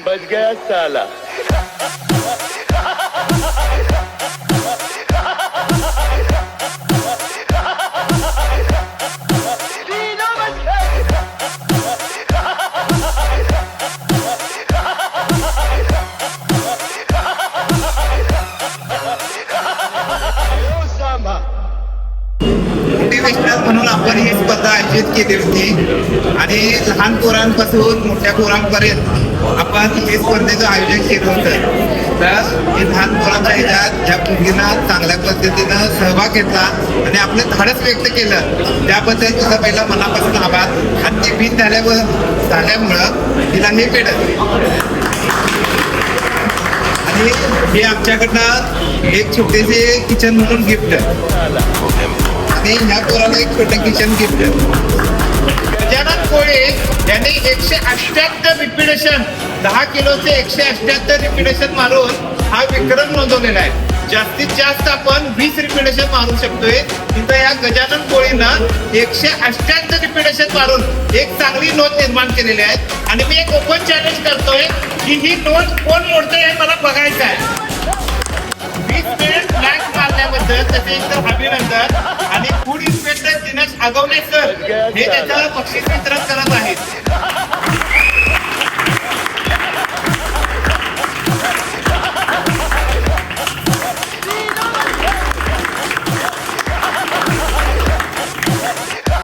बच गया साला. मोटिवेशनल म्हणून आपण ही स्पर्धा आयोजित केली होती आणि लहान पोरांपासून मोठ्या पोरांपर्यंत आपण हे स्पर्धेचं आयोजन केलं होतं. तर हे लहान पोरांच्या ह्याच्यात ज्या मुलगीनं चांगल्या पद्धतीनं सहभाग घेतला आणि आपलं धाडस व्यक्त केलं त्याबद्दल तुझा पहिला मनापासून आभार. आणि ती विन झाल्यामुळं तिला हे भेटत आणि हे आमच्याकडनं एक छोटेसे किचन म्हणून गिफ्ट आणि ह्या पोराला एक छोटं किचन गिफ्ट. गजानन कोळे यांनी 178 रिपिटेशन 10 किलोचे 178 रिपिटेशन मारून हा विक्रम नोंदवलेला आहे. जास्तीत जास्त आपण 20 रिपिटेशन मारू शकतोय. तिथं या गजानन कोळीनं 178 रिपिटेशन मारून एक चांगली नोंद निर्माण केलेली आहे. आणि मी एक ओपन चॅलेंज करतोय की ही नोंद कोण मोडतंय हे मला बघायचं आहे. 20 मिनिट ब्लँक मारल्याबद्दल त्याचे एकदम अभिनंदन. आणि food inspector Dinesh Agawane sir हे त्याचं बक्षीस वितरण करत आहेत.